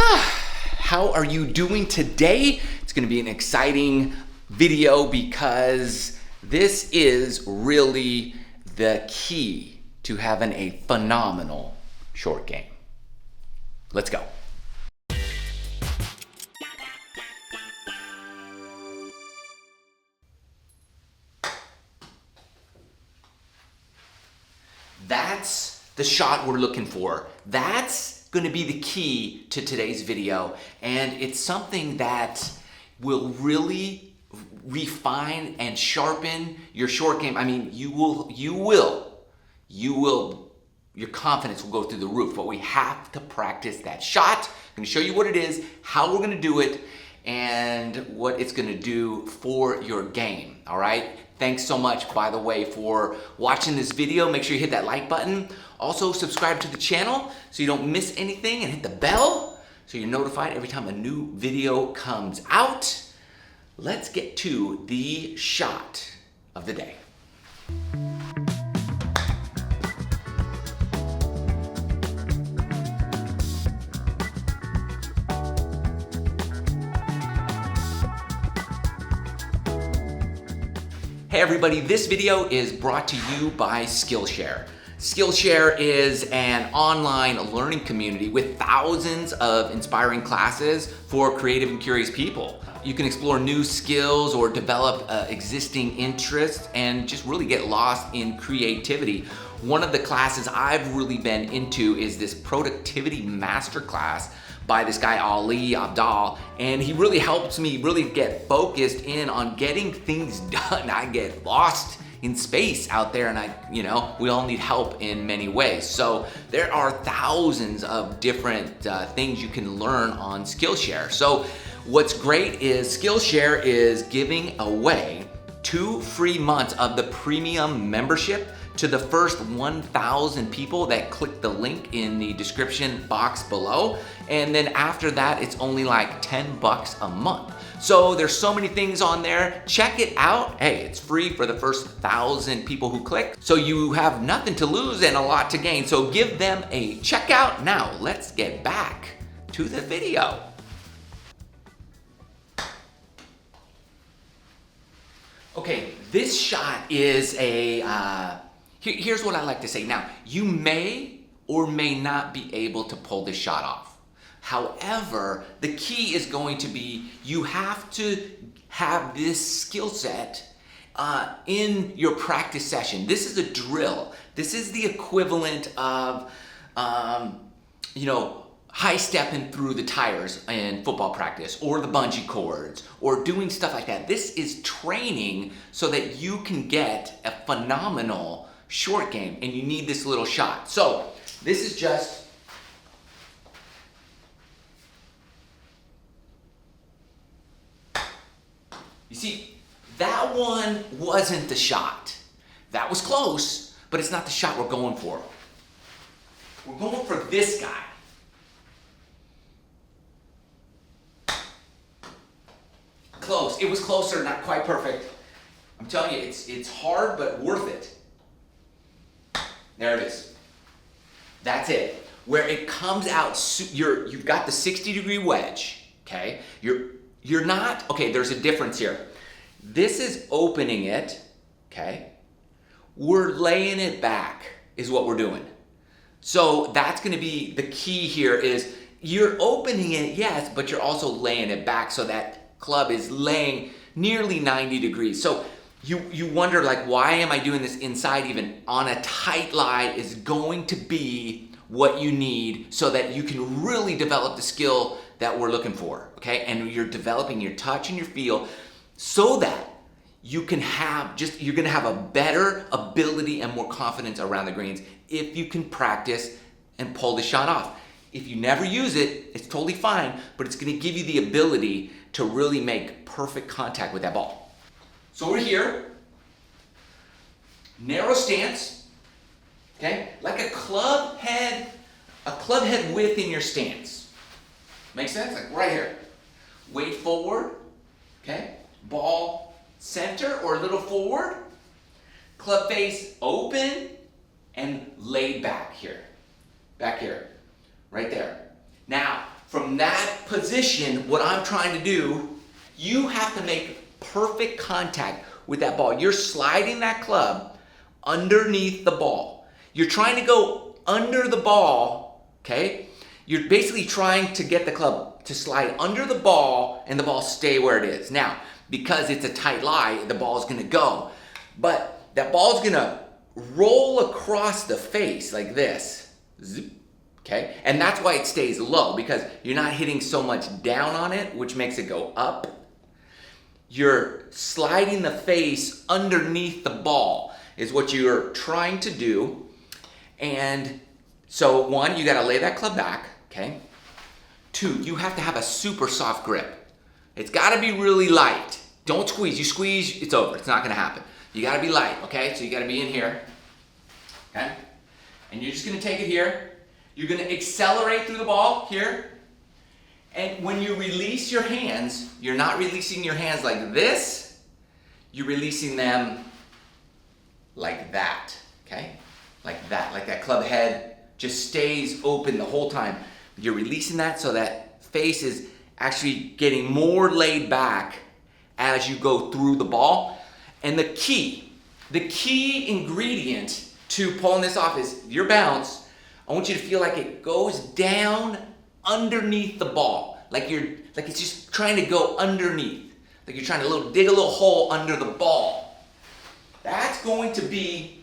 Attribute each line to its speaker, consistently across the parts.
Speaker 1: How are you doing today? It's gonna be an exciting video because this is really the key to having a phenomenal short game. Let's go. That's the shot we're looking for. That's going to be the key to today's video, and it's something that will really refine and sharpen your short game. I mean, your confidence will go through the roof, but we have to practice that shot. I'm going to show you what it is, how we're going to do it, and what it's going to do for your game. All right? Thanks so much, by the way, for watching this video. Make sure you hit that like button. Also, subscribe to the channel so you don't miss anything, and hit the bell so you're notified every time a new video comes out. Let's get to the shot of the day. Hey everybody, this video is brought to you by Skillshare. Skillshare is an online learning community with thousands of inspiring classes for creative and curious people. You can explore new skills or develop existing interests and just really get lost in creativity. One of the classes I've really been into is this productivity masterclass by this guy Ali Abdal, and he really helps me really get focused in on getting things done. I get lost in space out there, and we all need help in many ways. So there are thousands of different things you can learn on Skillshare. So what's great is Skillshare is giving away 2 free months of the premium membership to the first 1,000 people that click the link in the description box below. And then after that, it's only like $10 a month. So there's so many things on there. Check it out. Hey, it's free for the first 1,000 people who click. So you have nothing to lose and a lot to gain. So give them a check out. Now let's get back to the video. Okay, this shot is here's what I like to say. Now, you may or may not be able to pull this shot off. However, the key is going to be you have to have this skill set in your practice session. This is a drill. This is the equivalent of, high stepping through the tires in football practice, or the bungee cords, or doing stuff like that. This is training so that you can get a phenomenal short game, and you need this little shot. So this is just you see, that one wasn't the shot. That was close, but it's not the shot we're going for. We're going for this guy. Close. It was closer, not quite perfect. I'm telling you, it's hard, but worth it. There it is. That's it. Where it comes out, you've got the 60-degree wedge, okay? You're not, okay, there's a difference here. This is opening it, okay? We're laying it back is what we're doing. So that's gonna be the key here is you're opening it, yes, but you're also laying it back so that club is laying nearly 90 degrees. So you wonder, like, why am I doing this inside even? On a tight lie is going to be what you need so that you can really develop the skill that we're looking for, okay? And you're developing your touch and your feel so that you can have you're gonna have a better ability and more confidence around the greens if you can practice and pull the shot off. If you never use it, it's totally fine, but it's gonna give you the ability to really make perfect contact with that ball. So we're here, narrow stance, okay? Like a club head width in your stance. Make sense? Like right here. Weight forward, okay? Ball center or a little forward. Club face open and laid back here. Back here, right there. Now, from that position, what I'm trying to do, you have to make perfect contact with that ball. You're sliding that club underneath the ball. You're trying to go under the ball, okay? You're basically trying to get the club to slide under the ball and the ball stay where it is. Now, because it's a tight lie, the ball's gonna go. But that ball's gonna roll across the face like this. Zip. Okay? And that's why it stays low, because you're not hitting so much down on it, which makes it go up. You're sliding the face underneath the ball is what you're trying to do. And so 1, you gotta lay that club back, okay? 2, you have to have a super soft grip. It's gotta be really light. Don't squeeze. You squeeze, it's over. It's not gonna happen. You gotta be light, okay? So you gotta be in here, okay? And you're just gonna take it here. You're gonna accelerate through the ball here. And when you release your hands, you're not releasing your hands like this. You're releasing them like that, okay? Like that, like that club head just stays open the whole time. You're releasing that so that face is actually getting more laid back as you go through the ball. And the key ingredient to pulling this off is your bounce. I want you to feel like it goes down underneath the ball. Like it's just trying to go underneath. Like you're trying to dig a little hole under the ball. That's going to be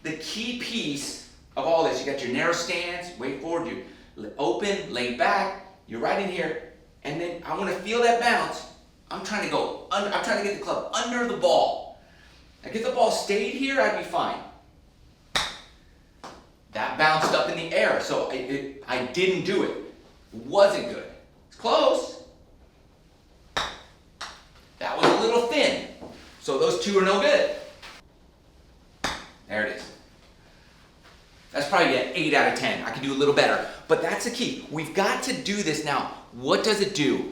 Speaker 1: the key piece of all this. You got your narrow stance, way forward, you're open, laid back, you're right in here, and then I want to feel that bounce. I'm trying to get the club under the ball. Like if the ball stayed here, I'd be fine. That bounced up in the air, so I didn't do it. It wasn't good. It's close. That was a little thin. So those 2 are no good. There it is. That's probably an 8 out of 10. I can do a little better. But that's the key. We've got to do this now. What does it do?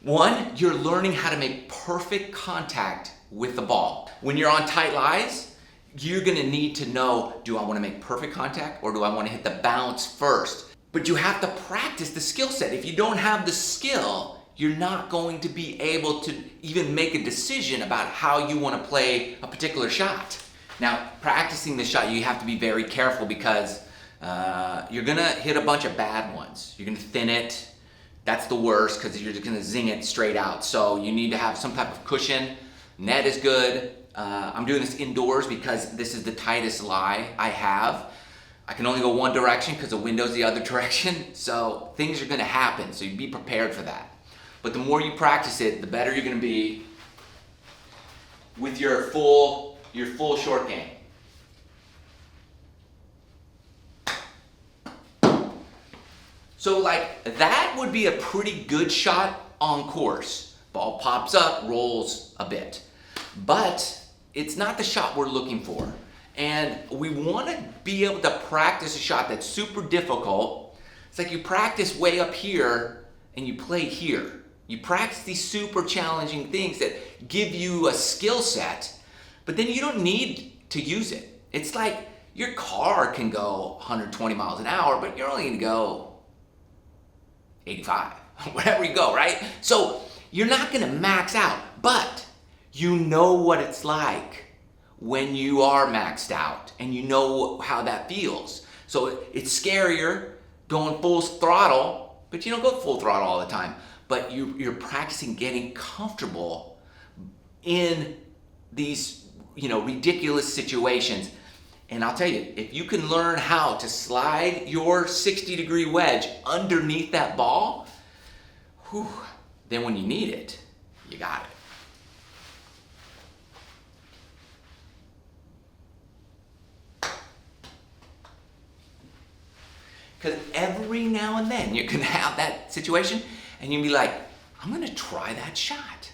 Speaker 1: 1, you're learning how to make perfect contact with the ball. When you're on tight lies, you're gonna need to know, do I wanna make perfect contact or do I wanna hit the bounce first? But you have to practice the skill set. If you don't have the skill, you're not going to be able to even make a decision about how you wanna play a particular shot. Now, practicing the shot, you have to be very careful because you're gonna hit a bunch of bad ones. You're gonna thin it. That's the worst because you're just gonna zing it straight out. So you need to have some type of cushion. Net is good. I'm doing this indoors because this is the tightest lie I have. I can only go one direction because the window's the other direction. So things are gonna happen. So you be prepared for that. But the more you practice it, the better you're gonna be with your full short game. So like that would be a pretty good shot on course. Ball pops up, rolls a bit. But it's not the shot we're looking for. And we want to be able to practice a shot that's super difficult. It's like you practice way up here and you play here. You practice these super challenging things that give you a skill set, but then you don't need to use it. It's like your car can go 120 miles an hour, but you're only going to go 85, wherever you go, right? So you're not going to max out, but you know what it's like when you are maxed out and you know how that feels. So it's scarier going full throttle, but you don't go full throttle all the time. But you're practicing getting comfortable in these, ridiculous situations. And I'll tell you, if you can learn how to slide your 60-degree wedge underneath that ball, then when you need it, you got it. Because every now and then you can have that situation and you can be like, I'm gonna try that shot.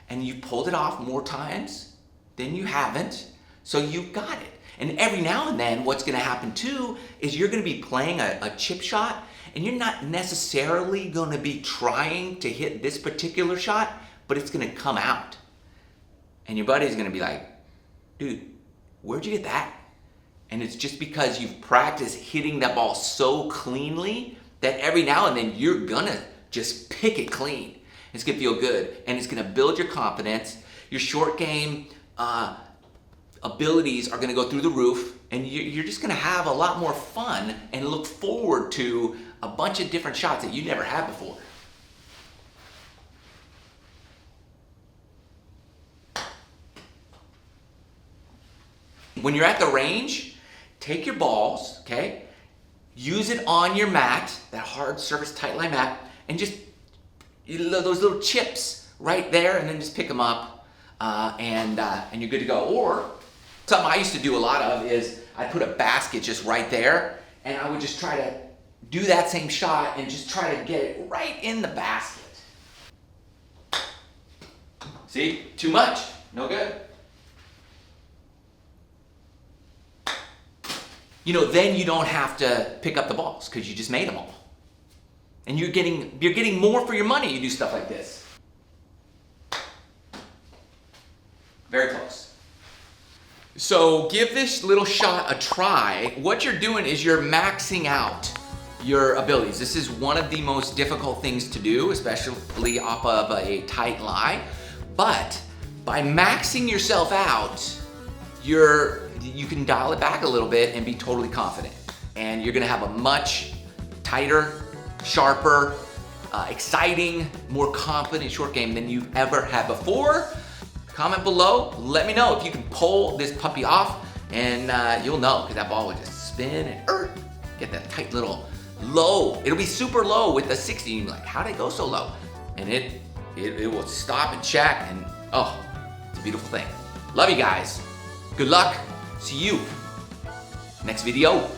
Speaker 1: And you pulled it off more times than you haven't, so you've got it. And every now and then what's gonna happen too is you're gonna be playing a chip shot and you're not necessarily gonna be trying to hit this particular shot, but it's gonna come out. And your buddy's gonna be like, dude, where'd you get that? And it's just because you've practiced hitting that ball so cleanly that every now and then you're gonna just pick it clean. It's gonna feel good, and it's gonna build your confidence. Your short game abilities are gonna go through the roof, and you're just gonna have a lot more fun and look forward to a bunch of different shots that you never had before. When you're at the range, take your balls, okay? Use it on your mat, that hard surface tight line mat, and just those little chips right there, and then just pick them up, and you're good to go. Or something I used to do a lot of is I put a basket just right there, and I would just try to do that same shot and just try to get it right in the basket. See, too much, no good. You know, then you don't have to pick up the balls because you just made them all. And you're getting more for your money. You do stuff like this. Very close. So give this little shot a try. What you're doing is you're maxing out your abilities. This is one of the most difficult things to do, especially off of a tight lie. But by maxing yourself out, you can dial it back a little bit and be totally confident. And you're gonna have a much tighter, sharper, exciting, more confident short game than you've ever had before. Comment below, let me know if you can pull this puppy off, and you'll know, because that ball will just spin and get that tight little low. It'll be super low with the 60. You'll be like, how'd it go so low? And it will stop and check, and oh, it's a beautiful thing. Love you guys. Good luck. See you next video.